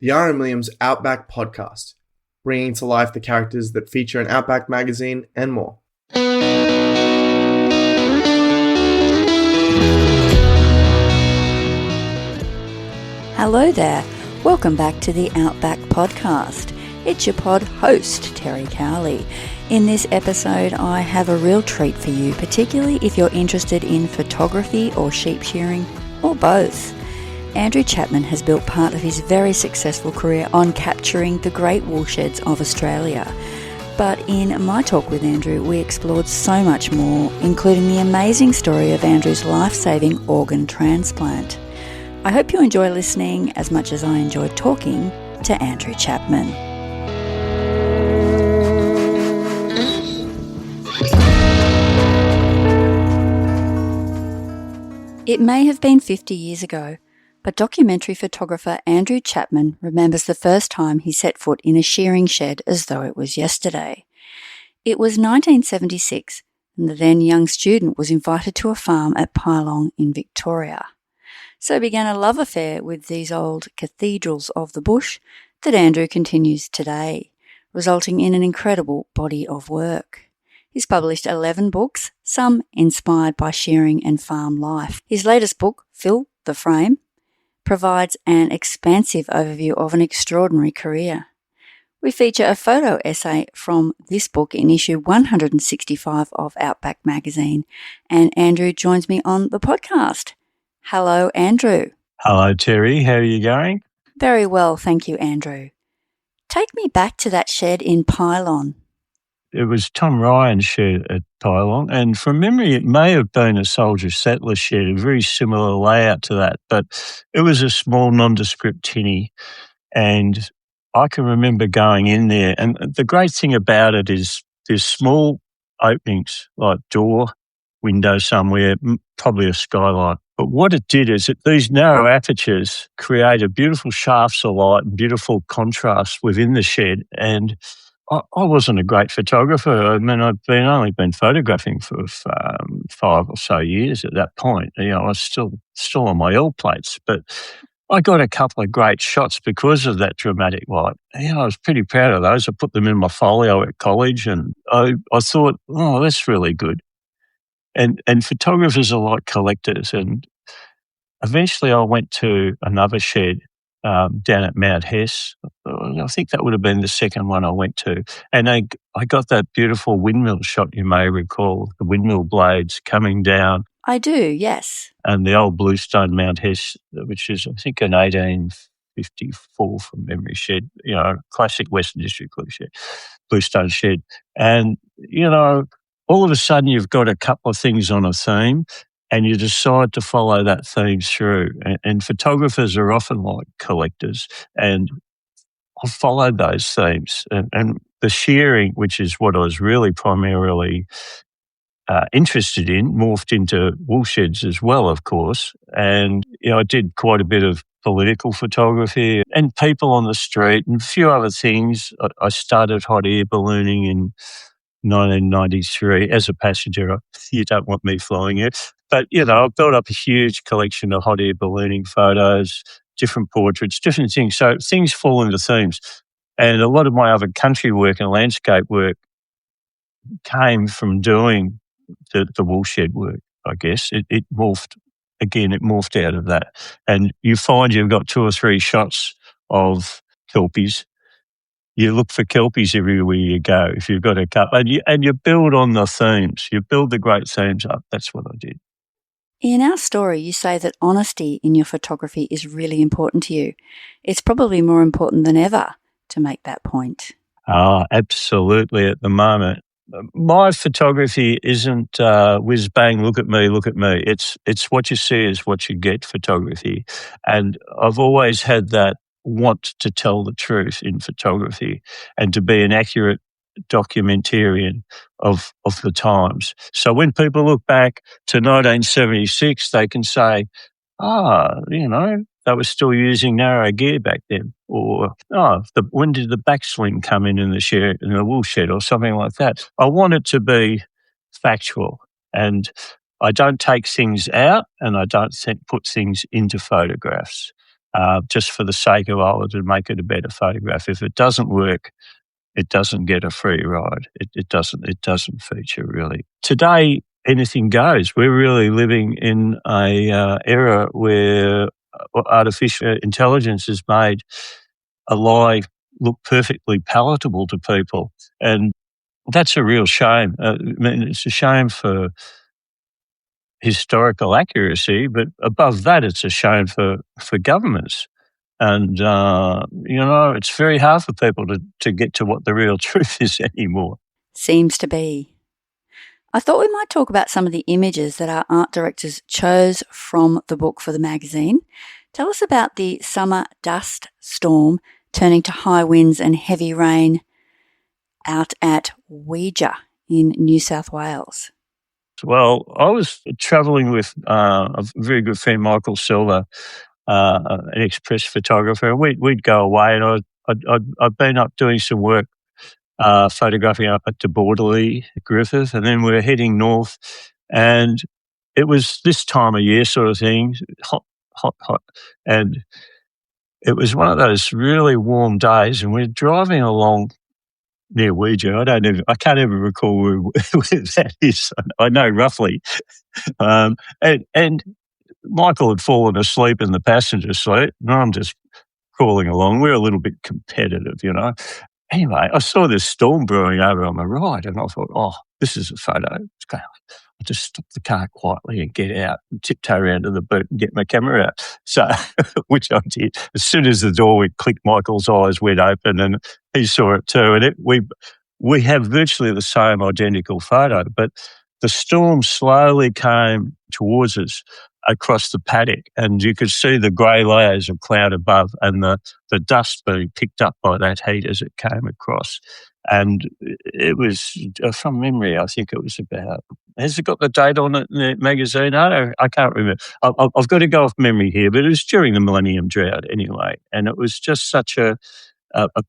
the R.M.Williams Outback Podcast, bringing to life the characters that feature in Outback magazine and more. Hello there. Welcome back to the Outback Podcast. It's your pod host, Terry Cowley. In this episode, I have a real treat for you, particularly if you're interested in photography or sheep shearing, or both. Andrew Chapman has built part of his very successful career on capturing the great woolsheds of Australia. But in my talk with Andrew, we explored so much more, including the amazing story of Andrew's life-saving organ transplant. I hope you enjoy listening as much as I enjoyed talking to Andrew Chapman. It may have been 50 years ago, but documentary photographer Andrew Chapman remembers the first time he set foot in a shearing shed as though it was yesterday. It was 1976, and the then young student was invited to a farm at Pylong in Victoria. So began a love affair with these old cathedrals of the bush that Andrew continues today, resulting in an incredible body of work. He's published 11 books, some inspired by shearing and farm life. His latest book, Fill the Frame, provides an expansive overview of an extraordinary career. We feature a photo essay from this book in issue 165 of Outback magazine, and Andrew joins me on the podcast. Hello, Andrew. Hello, Terry. How are you going? Very well, thank you, Andrew. Take me back to that shed in Pylon. It was Tom Ryan's shed at Pylon, and from memory it may have been a soldier settler shed, a very similar layout to that, but it was a small nondescript tinny, and I can remember going in there, and the great thing about it is there's small openings, like door, window somewhere, probably a skylight. But what it did is these narrow apertures created beautiful shafts of light and beautiful contrast within the shed, and I wasn't a great photographer. I mean, I'd only been photographing for 5 or so years at that point. You know, I was still on my L plates, but I got a couple of great shots because of that dramatic light. You know, I was pretty proud of those. I put them in my folio at college, and I thought, oh, that's really good. And photographers are like collectors. And eventually I went to another shed down at Mount Hess. I think that would have been the second one I went to. And I got that beautiful windmill shot, you may recall, the windmill blades coming down. I do, yes. And the old bluestone Mount Hess, which is, I think, an 1854 from memory shed, you know, classic Western District bluestone shed. And, you know, all of a sudden you've got a couple of things on a theme, and you decide to follow that theme through. And photographers are often like collectors, and I followed those themes. And the shearing, which is what I was really primarily interested in, morphed into woolsheds as well, of course. And, you know, I did quite a bit of political photography and people on the street and a few other things. I started hot air ballooning in 1993 as a passenger. You don't want me flying it. But, you know, I've built up a huge collection of hot air ballooning photos, different portraits, different things. So things fall into themes. And a lot of my other country work and landscape work came from doing the woolshed work, I guess. It morphed out of that. And you find you've got 2 or 3 shots of kelpies. You look for kelpies everywhere you go if you've got a couple. And you build on the themes. You build the great themes up. That's what I did. In our story, you say that honesty in your photography is really important to you. It's probably more important than ever to make that point. Absolutely at the moment. My photography isn't whiz bang, look at me. It's what you see is what you get photography. And I've always had that want to tell the truth in photography and to be an accurate documentarian of the times. So when people look back to 1976, they can say, you know, they were still using narrow gear back then, or when did the backswing come in the woolshed or something like that. I want it to be factual, and I don't take things out and I don't put things into photographs. just for the sake of, to make it a better photograph. If it doesn't work, it doesn't get a free ride. It doesn't feature really. Today, anything goes. We're really living in a era where artificial intelligence has made a lie look perfectly palatable to people, and that's a real shame. I mean, it's a shame for historical accuracy, but above that, it's a shame for governments. And, it's very hard for people to get to what the real truth is anymore. Seems to be. I thought we might talk about some of the images that our art directors chose from the book for the magazine. Tell us about the summer dust storm turning to high winds and heavy rain out at Weja in New South Wales. Well, I was travelling with a very good friend, Michael Silver, an express photographer, and we'd go away, and I'd been up doing some work photographing up at the Borderley, Griffith, and then we were heading north, and it was this time of year sort of thing, hot, and it was one of those really warm days, and we're driving along near Weja. I can't even recall where that is. I know roughly, and Michael had fallen asleep in the passenger seat, and I'm just crawling along. We're a little bit competitive, Anyway, I saw this storm brewing over on the right, and I thought, this is a photo. I'll just stop the car quietly and get out and tiptoe around to the boot and get my camera out. So, which I did. As soon as the door went click, Michael's eyes went open and he saw it too. And we have virtually the same identical photo, but the storm slowly came towards us across the paddock, and you could see the grey layers of cloud above and the dust being picked up by that heat as it came across. And it was, from memory, I think it was about, has it got the date on it in the magazine? I can't remember. I've got to go off memory here, but it was during the Millennium Drought anyway. And it was just such a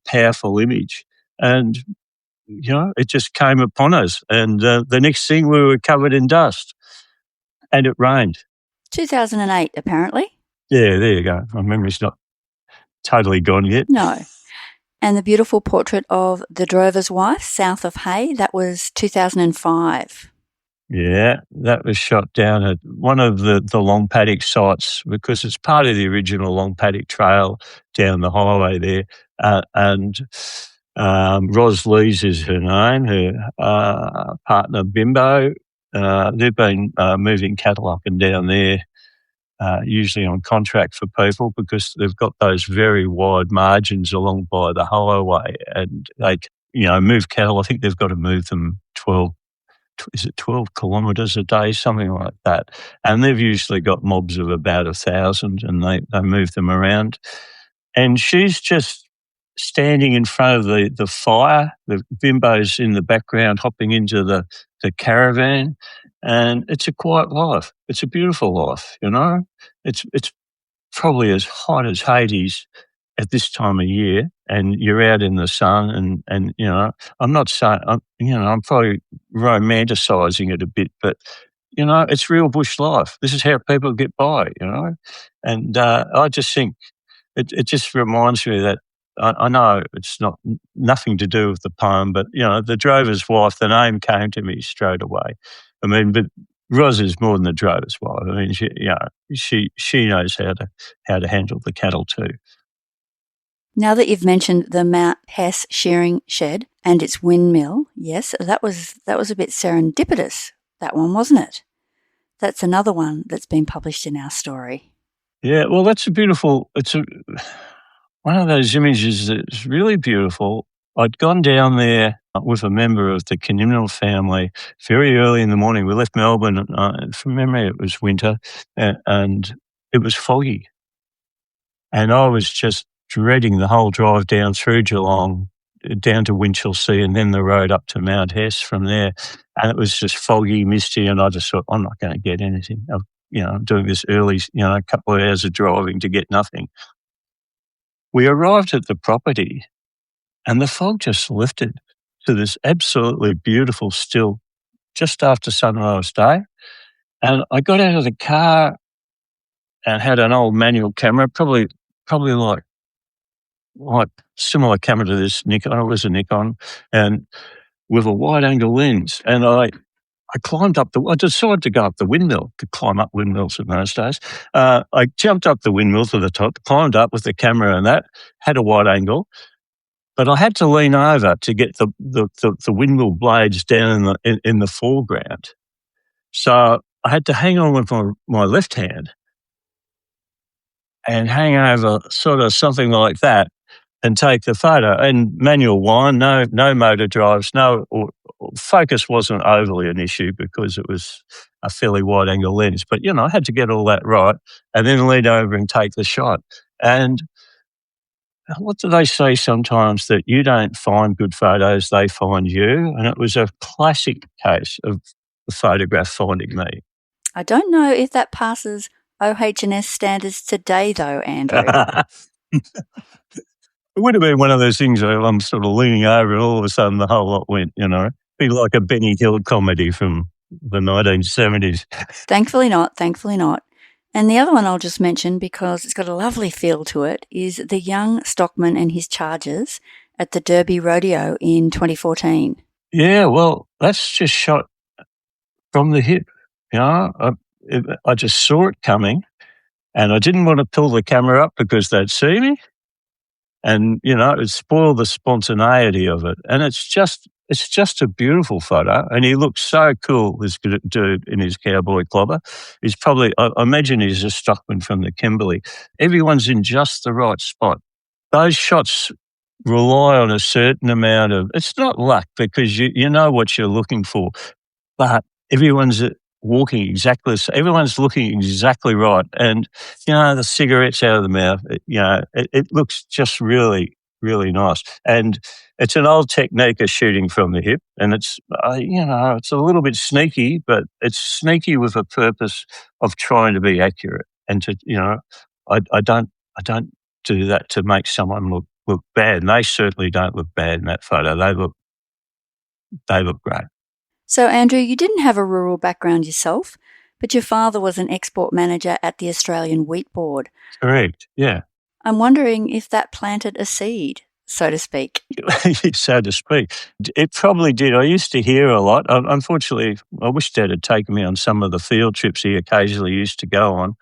powerful image. And, it just came upon us. And the next thing, we were covered in dust. And it rained. 2008, apparently. Yeah, there you go. My memory's not totally gone yet. No. And the beautiful portrait of the drover's wife, south of Hay, that was 2005. Yeah, that was shot down at one of the Long Paddock sites, because it's part of the original Long Paddock Trail down the highway there. And Ros Lees is her name, her partner Bimbo. They've been moving cattle up and down there, usually on contract for people, because they've got those very wide margins along by the highway, and they, move cattle. I think they've got to move them 12 kilometres a day, something like that. And they've usually got mobs of about 1,000, and they move them around. And she's just standing in front of the fire. The Bimbo's in the background hopping into the caravan. And it's a quiet life. It's a beautiful life, It's probably as hot as Hades at this time of year, and you're out in the sun, and I'm not saying, I'm probably romanticising it a bit, but, it's real bush life. This is how people get by, And I just think it just reminds me that I know it's nothing to do with the poem, but, the drover's wife, the name came to me straight away. I mean, but Ros is more than the drover's wife. I mean, she knows how to handle the cattle too. Now that you've mentioned the Mount Hess shearing shed and its windmill, yes, that was a bit serendipitous, that one, wasn't it? That's another one that's been published in our story. Yeah, well, that's one of those images that's really beautiful. I'd gone down there with a member of the Canimnal family very early in the morning. We left Melbourne, from memory it was winter, and it was foggy. And I was just dreading the whole drive down through Geelong, down to Winchelsea, and then the road up to Mount Hess from there. And it was just foggy, misty, and I just thought, I'm not going to get anything. I'm doing this early, a couple of hours of driving to get nothing. We arrived at the property, and the fog just lifted to this absolutely beautiful still just after sunrise day. And I got out of the car and had an old manual camera, probably probably like similar camera to this Nikon. It was a Nikon, and with a wide-angle lens. And I climbed up I decided to go up the windmill, to climb up windmills in those days. I jumped up the windmill to the top, climbed up with the camera and that, had a wide angle, but I had to lean over to get the windmill blades down in the foreground. So I had to hang on with my left hand and hang over sort of something like that and take the photo. And manual wind, no motor drives, focus wasn't overly an issue because it was a fairly wide angle lens. But, I had to get all that right and then lean over and take the shot. And what do they say sometimes, that you don't find good photos, they find you? And it was a classic case of the photograph finding me. I don't know if that passes OH&S standards today, though, Andrew. It would have been one of those things where I'm sort of leaning over and all of a sudden the whole lot went, Be like a Benny Hill comedy from the 1970s. Thankfully not. And the other one I'll just mention, because it's got a lovely feel to it, is the young stockman and his charges at the Derby Rodeo in 2014. Yeah, well, that's just shot from the hip. I just saw it coming and I didn't want to pull the camera up because they'd see me. And, it would spoil the spontaneity of it. And it's just a beautiful photo. And he looks so cool, this dude in his cowboy clobber. He's probably, I imagine he's a stockman from the Kimberley. Everyone's in just the right spot. Those shots rely on a certain amount of, it's not luck because you know what you're looking for, but everyone's walking everyone's looking exactly right. And, the cigarette's out of the mouth, it looks just really, really nice. And it's an old technique of shooting from the hip. And it's, it's a little bit sneaky, but it's sneaky with a purpose of trying to be accurate. And to, I don't do that to make someone look bad. And they certainly don't look bad in that photo. They look great. So, Andrew, you didn't have a rural background yourself, but your father was an export manager at the Australian Wheat Board. Correct, yeah. I'm wondering if that planted a seed, so to speak. So to speak. It probably did. I used to hear a lot. Unfortunately, I wish Dad had taken me on some of the field trips he occasionally used to go on,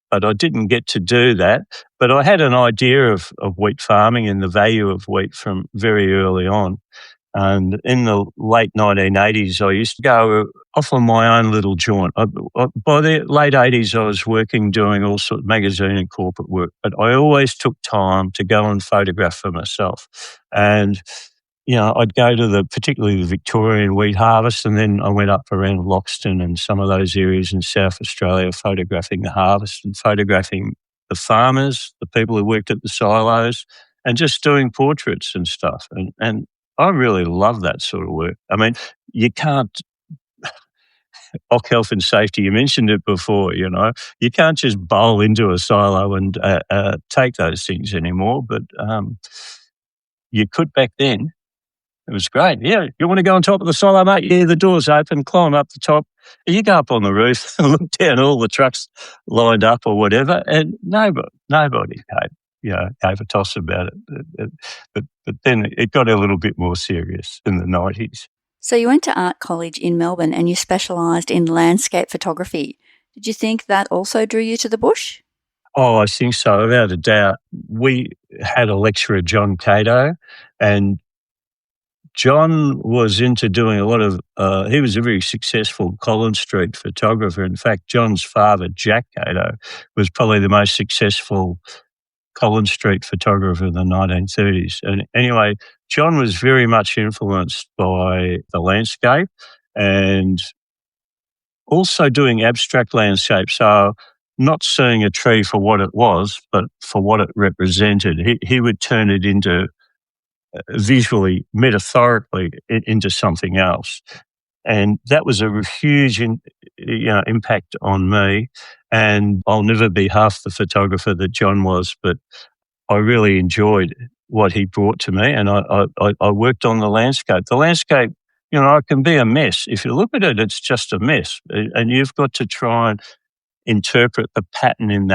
but I didn't get to do that. But I had an idea of wheat farming and the value of wheat from very early on. And in the late 1980s, I used to go off on my own little jaunt. By the late 80s, I was doing all sorts of magazine and corporate work, but I always took time to go and photograph for myself. And, I'd go to particularly the Victorian wheat harvest, and then I went up around Loxton and some of those areas in South Australia, photographing the harvest and photographing the farmers, the people who worked at the silos, and just doing portraits and stuff. And I really love that sort of work. I mean, you can't, health and safety, you mentioned it before, you can't just bowl into a silo and take those things anymore, but you could back then. It was great. Yeah, you want to go on top of the silo, mate? Yeah, the door's open, climb up the top. You go up on the roof and look down all the trucks lined up or whatever, and nobody gave a toss about it. But then it got a little bit more serious in the 90s. So you went to art college in Melbourne and you specialised in landscape photography. Did you think that also drew you to the bush? Oh, I think so, without a doubt. We had a lecturer, John Cato, and John was into doing a lot of, he was a very successful Collins Street photographer. In fact, John's father, Jack Cato, was probably the most successful Collins Street photographer in the 1930s. And anyway, John was very much influenced by the landscape and also doing abstract landscape. So not seeing a tree for what it was, but for what it represented. He would turn it into visually, metaphorically, into something else. And that was a huge impact on me. And I'll never be half the photographer that John was, but I really enjoyed what he brought to me. And I worked on the landscape. The landscape, it can be a mess. If you look at it, it's just a mess. And you've got to try and interpret the pattern in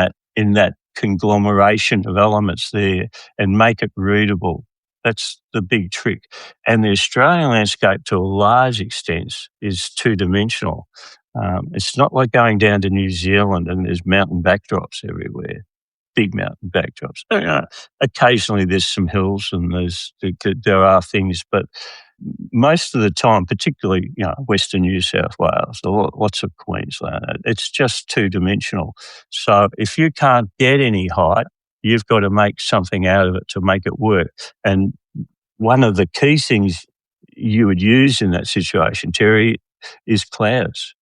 that conglomeration of elements there and make it readable. That's the big trick. And the Australian landscape, to a large extent, is two-dimensional. It's not like going down to New Zealand and there's mountain backdrops everywhere, big mountain backdrops. Occasionally there's some hills and there are things, but most of the time, particularly Western New South Wales, lots of Queensland, it's just two-dimensional. So if you can't get any height, you've got to make something out of it to make it work. And one of the key things you would use in that situation, Terry, is clouds.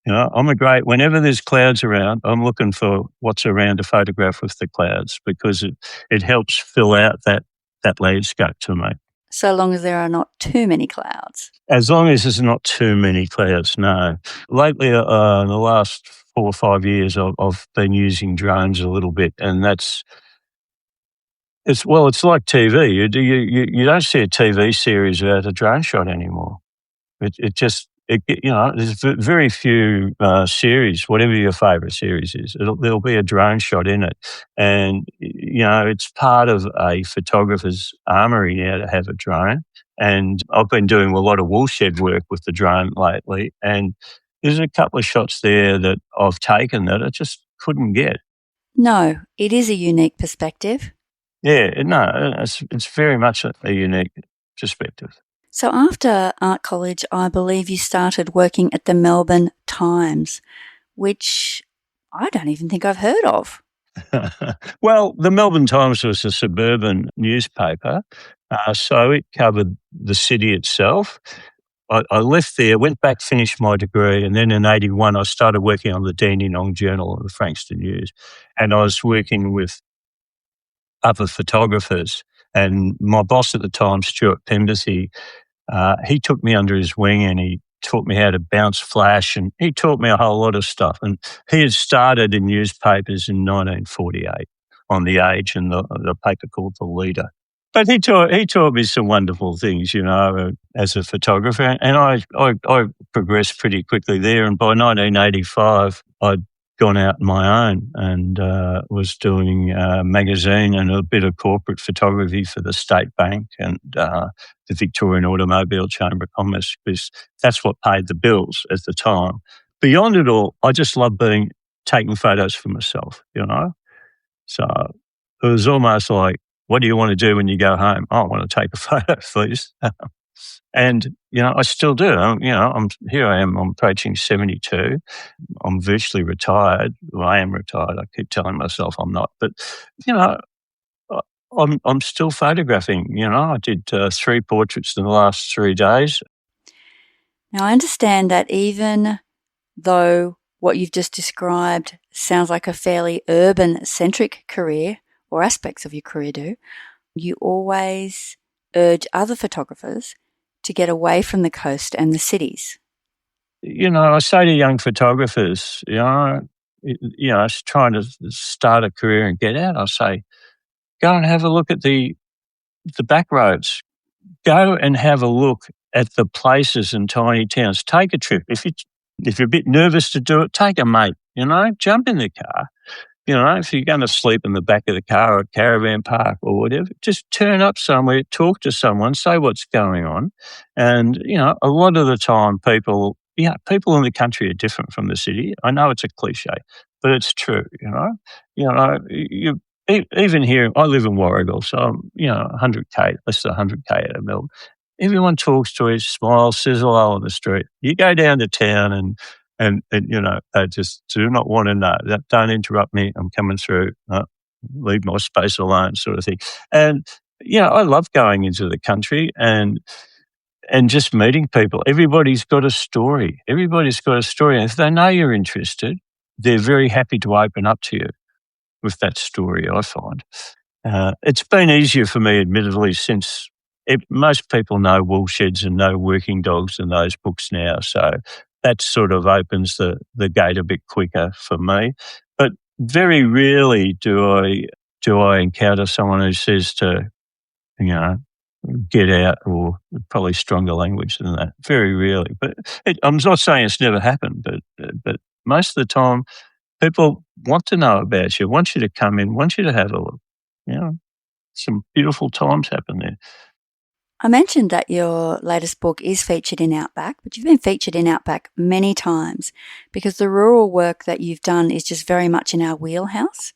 Whenever there's clouds around, I'm looking for what's around to photograph with the clouds because it helps fill out that landscape to me. So long as there are not too many clouds. As long as there's not too many clouds, no. Lately, in the last 4 or 5 years, I've been using drones a little bit, and it's like TV. You don't see a TV series without a drone shot anymore. There's very few series, whatever your favourite series is, there'll be a drone shot in it. And, it's part of a photographer's armoury now to have a drone. And I've been doing a lot of woolshed work with the drone lately. And there's a couple of shots there that I've taken that I just couldn't get. No, it is a unique perspective. Yeah, no, it's very much a unique perspective. So after art college, I believe you started working at the Melbourne Times, which I don't even think I've heard of. Well, the Melbourne Times was a suburban newspaper, so it covered the city itself. I left there, went back, finished my degree, and then in 1981 I started working on the Dandenong Journal of the Frankston News, and I was working with other photographers. And my boss at the time, Stuart Pemberthy, he took me under his wing and he taught me how to bounce flash, and he taught me a whole lot of stuff. And he had started in newspapers in 1948 on The Age and the paper called The Leader. But he taught me some wonderful things, as a photographer. And I progressed pretty quickly there. And by 1985, I'd gone out on my own and was doing a magazine and a bit of corporate photography for the State Bank and the Victorian Automobile Chamber of Commerce, because that's what paid the bills at the time. Beyond it all, I just loved taking photos for myself, So it was almost like, what do you want to do when you go home? Oh, I want to take a photo, please. And, I still do. Here I am, I'm approaching 72. I'm virtually retired. Well, I am retired. I keep telling myself I'm not. But, I'm still photographing. I did 3 portraits in the last 3 days. Now, I understand that even though what you've just described sounds like a fairly urban-centric career, or aspects of your career do, you always urge other photographers to get away from the coast and the cities. I say to young photographers, trying to start a career and get out, I say, go and have a look at the back roads. Go and have a look at the places in tiny towns. Take a trip. If you're a bit nervous to do it, take a mate, jump in the car. If you're going to sleep in the back of the car or a caravan park or whatever, just turn up somewhere, talk to someone, say what's going on. And, a lot of the time people in the country are different from the city. I know it's a cliche, but it's true, even here, I live in Warragul, so I'm, 100K, less than 100K out of Melbourne. Everyone talks to us, smiles, says hello on the street. You go down to town and they just do not want to know. Don't interrupt me. I'm coming through. Leave my space alone, sort of thing. And I love going into the country and just meeting people. Everybody's got a story. And if they know you're interested, they're very happy to open up to you with that story, I find. It's been easier for me, admittedly, since most people know woolsheds and know working dogs and those books now. So that sort of opens the gate a bit quicker for me. But very rarely do I encounter someone who says to, get out, or probably stronger language than that. Very rarely. But I'm not saying it's never happened, but most of the time People want to know about you, want you to come in, want you to have a look. Some beautiful times happen there. I mentioned that your latest book is featured in Outback, but you've been featured in Outback many times because the rural work that you've done is just very much in our wheelhouse.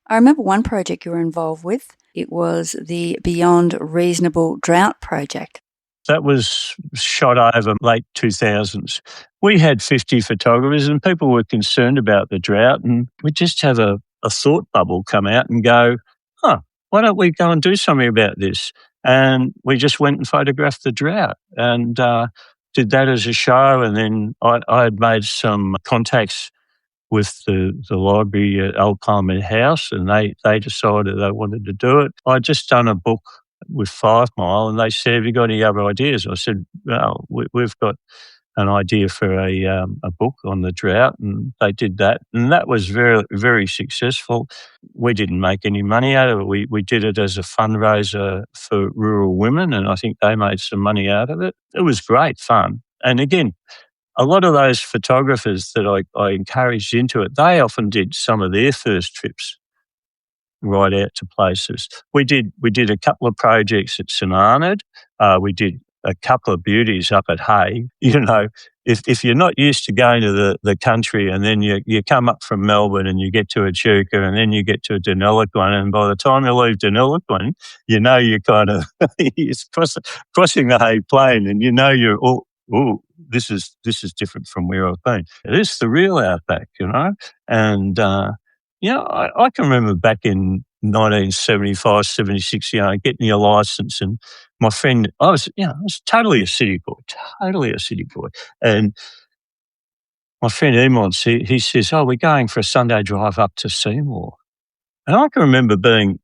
I remember one project you were involved with. It was the Beyond Reasonable Drought project. That was shot over late 2000s. We had 50 photographers and people were concerned about the drought, and we'd just have a thought bubble come out and go, why don't we go and do something about this? And we just went and photographed the drought and did that as a show. And then I had made some contacts with the library at Old Parliament House, and they decided they wanted to do it. I'd just done a book with 5 Mile, and they said, "Have you got any other ideas?" I said, "Well, we've got an idea for a book on the drought," and they did that, and that was very, very successful. We didn't make any money out of it. We did it as a fundraiser for rural women, and I think they made some money out of it. It was great fun, and again, a lot of those photographers that I encouraged into it, they often did some of their first trips right out to places. We did a couple of projects at St Arnaud. We did a couple of beauties up at Hay. If you're not used to going to the country and then you come up from Melbourne and you get to Echuca and then you get to Deniliquin, and by the time you leave Deniliquin, you're kind of it's crossing the Hay Plain, and you're all, this is different from where I've been. It is the real outback, and I can remember back in 1975, 76, getting your license, and my friend, I was totally a city boy. And my friend Emons, he says, we're going for a Sunday drive up to Seymour. And I can remember being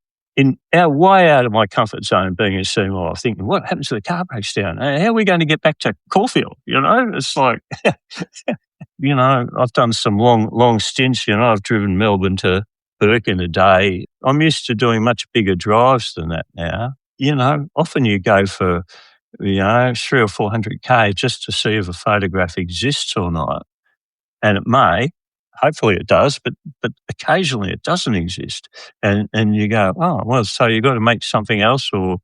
way out of my comfort zone, being in Seymour, thinking, what happens if the car breaks down? How are we going to get back to Caulfield? It's like, I've done some long stints. I've driven Melbourne to Burke in a day. I'm used to doing much bigger drives than that now. Often you go for, 300 or 400 K just to see if a photograph exists or not. And it may, hopefully it does, but occasionally it doesn't exist. And you go, so you've got to make something else, or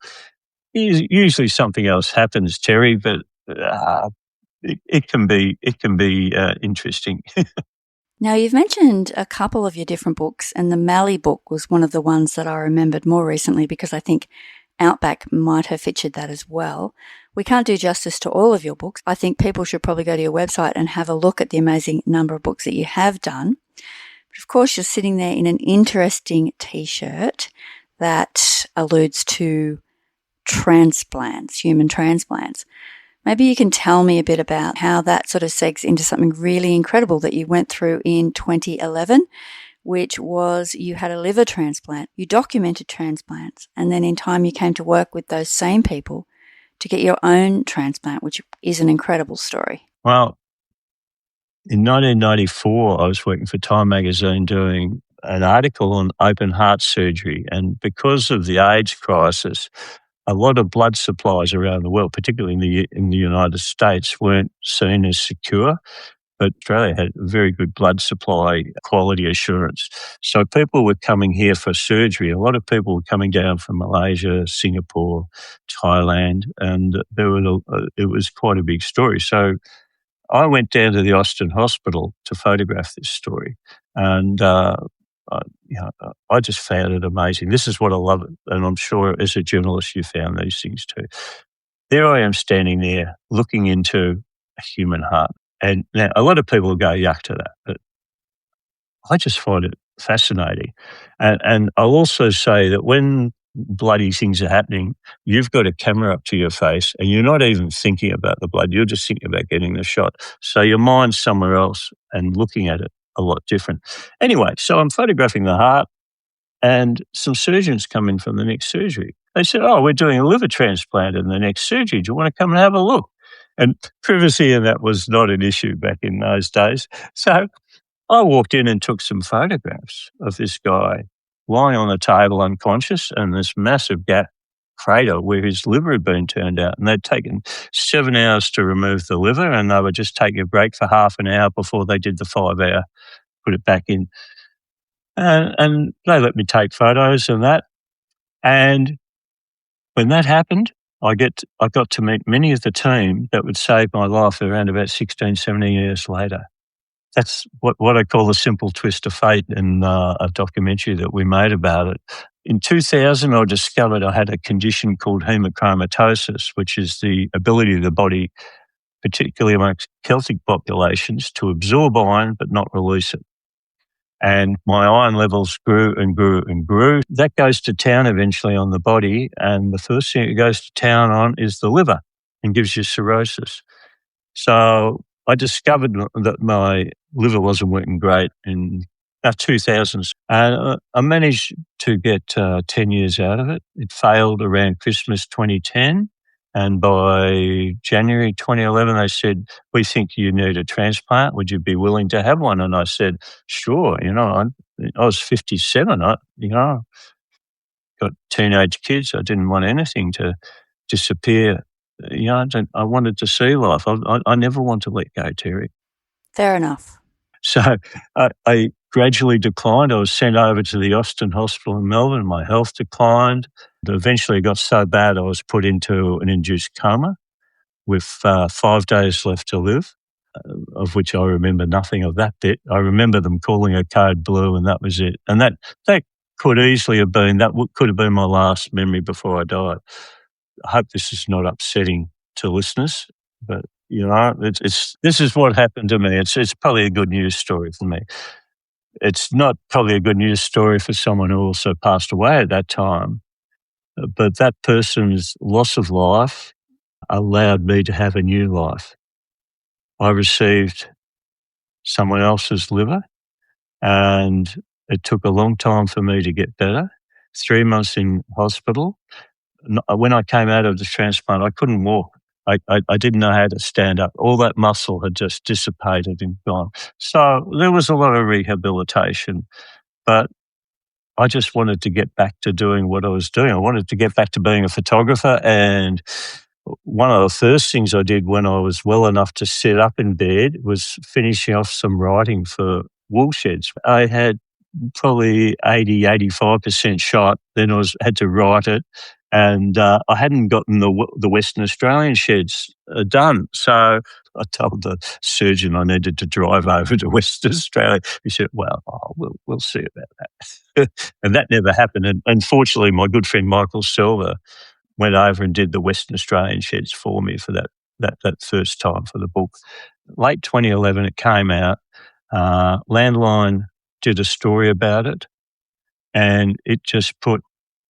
usually something else happens, Terry, but it can be interesting. Now, you've mentioned a couple of your different books, and the Mallee book was one of the ones that I remembered more recently because I think Outback might have featured that as well. We can't do justice to all of your books. I think people should probably go to your website and have a look at the amazing number of books that you have done. But of course, you're sitting there in an interesting T-shirt that alludes to transplants, human transplants. Maybe you can tell me a bit about how that sort of segs into something really incredible that you went through in 2011, which was you had a liver transplant, you documented transplants, and then in time you came to work with those same people to get your own transplant, which is an incredible story. Well, in 1994, I was working for Time magazine doing an article on open heart surgery, and because of the AIDS crisis, a lot of blood supplies around the world, particularly in the United States, weren't seen as secure. But Australia had very good blood supply quality assurance. So people were coming here for surgery. A lot of people were coming down from Malaysia, Singapore, Thailand, and it was quite a big story. So I went down to the Austin Hospital to photograph this story, and I just found it amazing. This is what I love, and I'm sure as a journalist you found these things too. There I am standing there looking into a human heart. And now a lot of people go yuck to that, but I just find it fascinating. And I'll also say that when bloody things are happening, you've got a camera up to your face and you're not even thinking about the blood. You're just thinking about getting the shot. So your mind's somewhere else and looking at it a lot different. Anyway, so I'm photographing the heart and some surgeons come in from the next surgery. They said, we're doing a liver transplant in the next surgery. Do you want to come and have a look? And privacy and that was not an issue back in those days. So I walked in and took some photographs of this guy lying on the table unconscious and this massive gap crater where his liver had been turned out. And they'd taken 7 hours to remove the liver and they were just taking a break for half an hour before they did the 5-hour put it back in. And they let me take photos and that. And when that happened, I got to meet many of the team that would save my life around about 16, 17 years later. That's what I call the simple twist of fate in a documentary that we made about it. In 2000, I discovered I had a condition called hemochromatosis, which is the ability of the body, particularly amongst Celtic populations, to absorb iron but not release it. And my iron levels grew and grew and grew. That goes to town eventually on the body, and the first thing it goes to town on is the liver and gives you cirrhosis. So I discovered that my liver wasn't working great in about 2000s, and I managed to get 10 years out of it. It failed around Christmas 2010, and by January 2011, they said, "We think you need a transplant. Would you be willing to have one?" And I said, "Sure." I was 57. Got teenage kids. I didn't want anything to disappear. I wanted to see life. I never want to let go, Terry. Fair enough. So I gradually declined. I was sent over to the Austin Hospital in Melbourne. My health declined. Eventually it got so bad I was put into an induced coma with 5 days left to live, of which I remember nothing of that bit. I remember them calling a code blue, and that was it. And that could easily have been, could have been my last memory before I died. I hope this is not upsetting to listeners, but this is what happened to me. It's probably a good news story for me. It's not probably a good news story for someone who also passed away at that time, but that person's loss of life allowed me to have a new life. I received someone else's liver, and it took a long time for me to get better. 3 months in hospital. When I came out of the transplant, I couldn't walk. I didn't know how to stand up. All that muscle had just dissipated and gone. So there was a lot of rehabilitation, but I just wanted to get back to doing what I was doing. I wanted to get back to being a photographer, and one of the first things I did when I was well enough to sit up in bed was finishing off some writing for Woolsheds. I had probably 85% shot. Then I had to write it. And I hadn't gotten the Western Australian sheds done. So I told the surgeon I needed to drive over to Western Australia. He said, "Well, we'll see about that." And that never happened. And unfortunately, my good friend Michael Silver went over and did the Western Australian sheds for me for that first time for the book. Late 2011, it came out. Landline did a story about it, and it just put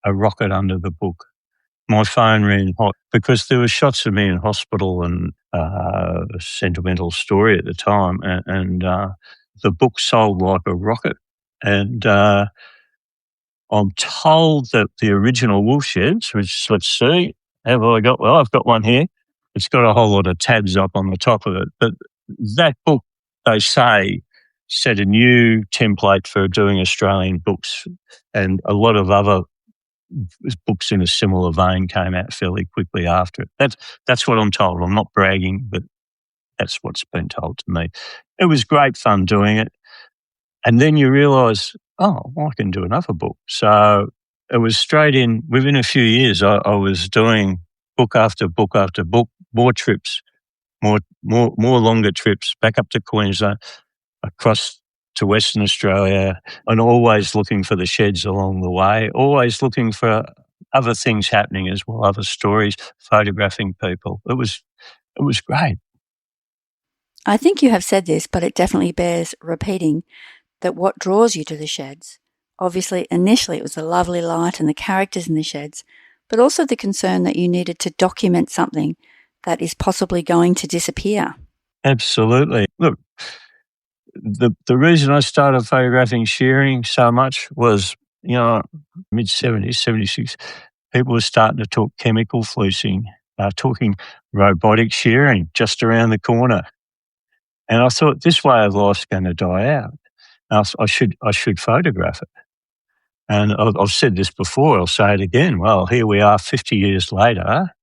a rocket under the book. My phone ran hot because there were shots of me in hospital and a sentimental story at the time, and the book sold like a rocket. And I'm told that the original Woolsheds, which, let's see, have I got? Well, I've got one here. It's got a whole lot of tabs up on the top of it. But that book, they say, set a new template for doing Australian books, and a lot of other books in a similar vein came out fairly quickly after it. That's what I'm told. I'm not bragging, but that's what's been told to me. It was great fun doing it. And then you realise, I can do another book. So it was straight in. Within a few years, I was doing book after book after book, more trips, more longer trips back up to Queensland, across to Western Australia, and always looking for the sheds along the way, always looking for other things happening as well, other stories, photographing people. It was great. I think you have said this, but it definitely bears repeating that what draws you to the sheds, obviously initially it was the lovely light and the characters in the sheds, but also the concern that you needed to document something that is possibly going to disappear. Absolutely. Look, the reason I started photographing shearing so much was, mid-70s, 76, people were starting to talk chemical fleecing, talking robotic shearing just around the corner. And I thought, this way of life's going to die out. I should photograph it. And I've said this before, I'll say it again. Well, here we are 50 years later,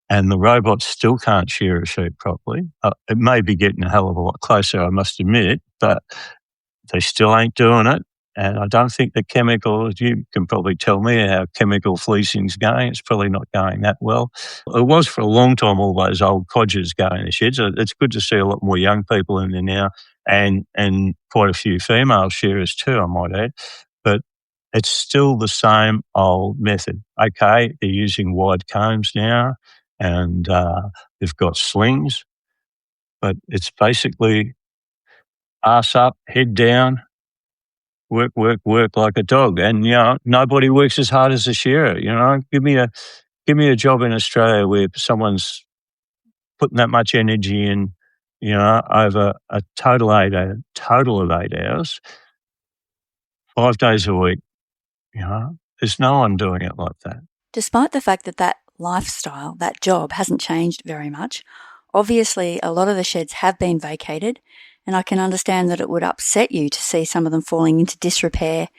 and the robots still can't shear a sheep properly. It may be getting a hell of a lot closer, I must admit, but They still ain't doing it. And I don't think the chemical, you can probably tell me how chemical fleecing's going. It's probably not going that well. It was for a long time, all those old codgers going in the sheds. It's good to see a lot more young people in there now and quite a few female shearers too, I might add. But it's still the same old method. Okay, they're using wide combs now and they've got slings, but it's basically arse up, head down, work like a dog. And, nobody works as hard as a shearer, Give me a job in Australia where someone's putting that much energy in, over a total of 8 hours, 5 days a week, There's no one doing it like that. Despite the fact that that lifestyle, that job hasn't changed very much, obviously a lot of the sheds have been vacated, and I can understand that it would upset you to see some of them falling into disrepair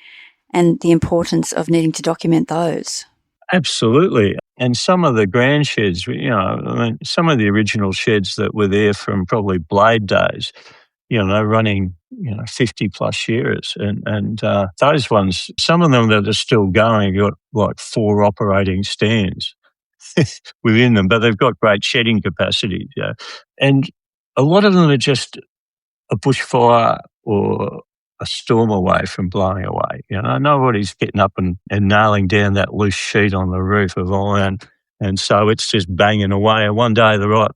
and the importance of needing to document those. Absolutely. And some of the grand sheds, some of the original sheds that were there from probably blade days, running, 50 plus shearers. And those ones, some of them that are still going, got like 4 operating stands within them, but they've got great shedding capacity. And a lot of them are just a bushfire or a storm away from blowing away. Nobody's getting up and nailing down that loose sheet on the roof of iron. And so it's just banging away. And one day the right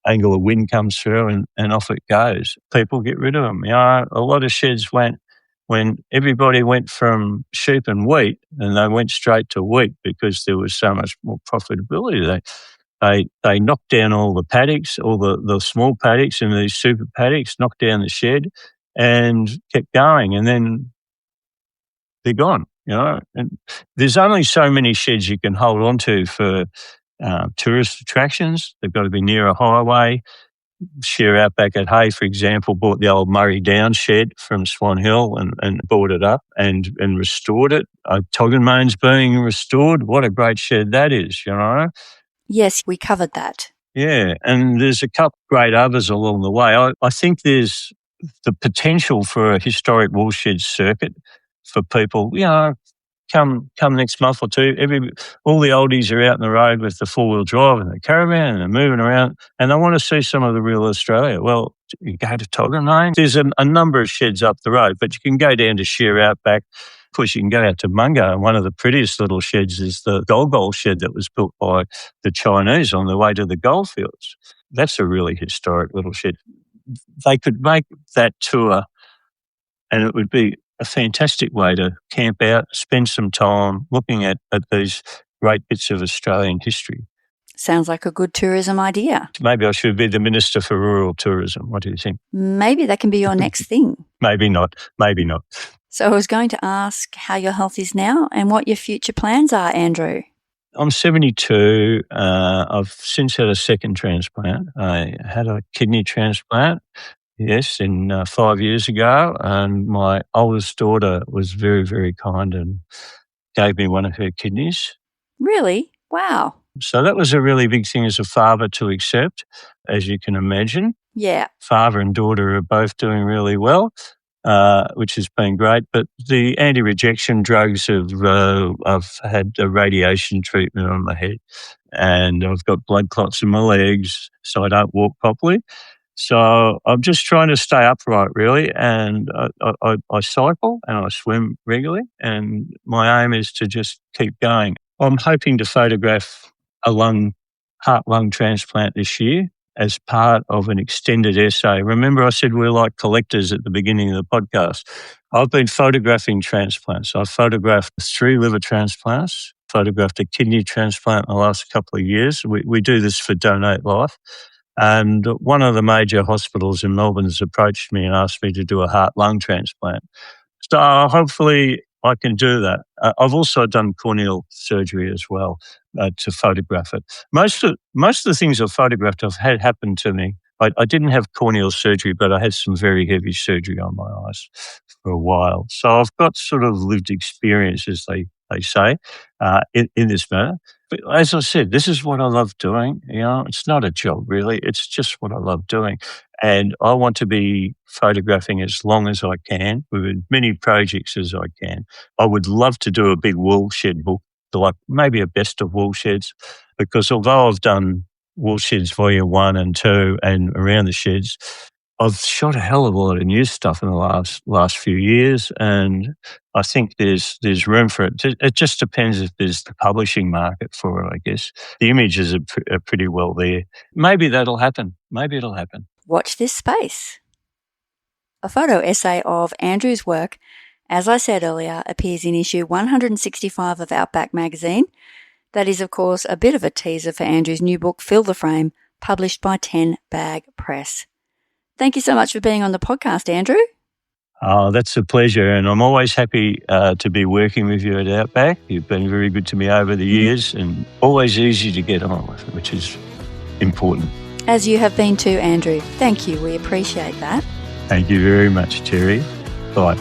angle of wind comes through and off it goes. People get rid of them. A lot of sheds went when everybody went from sheep and wheat, and they went straight to wheat because there was so much more profitability. They knocked down all the paddocks, all the small paddocks and these super paddocks, knocked down the shed and kept going. And then they're gone, And there's only so many sheds you can hold on to for tourist attractions. They've got to be near a highway. Shear Outback at Hay, for example, bought the old Murray Downs shed from Swan Hill and bought it up and restored it. Toggenmane's being restored. What a great shed that is, Yes, we covered that. Yeah, and there's a couple great others along the way. I think there's the potential for a historic woolshed circuit for people, come next month or two. All the oldies are out on the road with the 4-wheel drive and the caravan and they're moving around and they want to see some of the real Australia. Well, you go to Toggenmane. There's a number of sheds up the road, but you can go down to Shear Outback. Of course, you can go out to Mungo, and one of the prettiest little sheds is the Golgol shed that was built by the Chinese on the way to the goldfields. That's a really historic little shed. They could make that tour and it would be a fantastic way to camp out, spend some time looking at these great bits of Australian history. Sounds like a good tourism idea. Maybe I should be the Minister for Rural Tourism. What do you think? Maybe that can be your next thing. Maybe not. So I was going to ask how your health is now and what your future plans are, Andrew. I'm 72. I've since had a second transplant. I had a kidney transplant. Yes, 5 years ago, and my oldest daughter was very, very kind and gave me one of her kidneys. Really? Wow. So that was a really big thing as a father to accept, as you can imagine. Yeah. Father and daughter are both doing really well, which has been great. But the anti-rejection drugs I've had a radiation treatment on my head and I've got blood clots in my legs, so I don't walk properly. So I'm just trying to stay upright, really, and I cycle and I swim regularly, and my aim is to just keep going. I'm hoping to photograph a heart-lung transplant this year as part of an extended essay. Remember I said we're like collectors at the beginning of the podcast? I've been photographing transplants. I've photographed 3 liver transplants, photographed a kidney transplant in the last couple of years. We do this for Donate Life. And one of the major hospitals in Melbourne has approached me and asked me to do a heart-lung transplant. So hopefully I can do that. I've also done corneal surgery as well to photograph it. Most of the things I've photographed have had happen to me. I didn't have corneal surgery, but I had some very heavy surgery on my eyes for a while. So I've got sort of lived experience, as they say, in this matter. But as I said, this is what I love doing. It's not a job really. It's just what I love doing. And I want to be photographing as long as I can with as many projects as I can. I would love to do a big wool shed book, like maybe a best of wool sheds, because although I've done wool sheds volume 1 and 2 and around the sheds, I've shot a hell of a lot of new stuff in the last few years, and I think there's room for it. It just depends if there's the publishing market for it, I guess. The images are pretty well there. Maybe that'll happen. Maybe it'll happen. Watch this space. A photo essay of Andrew's work, as I said earlier, appears in issue 165 of Outback magazine. That is, of course, a bit of a teaser for Andrew's new book, Fill the Frame, published by 10 Bag Press. Thank you so much for being on the podcast, Andrew. Oh, that's a pleasure, and I'm always happy to be working with you at Outback. You've been very good to me over the years and always easy to get on with, which is important. As you have been too, Andrew. Thank you. We appreciate that. Thank you very much, Terry. Bye.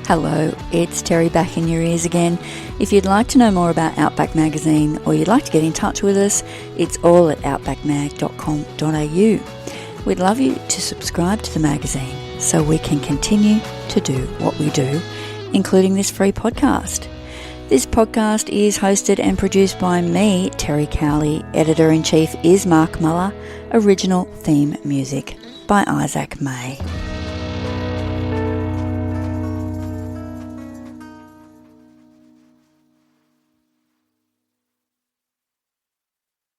Hello, it's Terry back in your ears again. If you'd like to know more about Outback Magazine or you'd like to get in touch with us, it's all at outbackmag.com.au. We'd love you to subscribe to the magazine so we can continue to do what we do, including this free podcast. This podcast is hosted and produced by me, Terry Cowley. Editor-in-Chief is Mark Muller. Original theme music by Isaac May.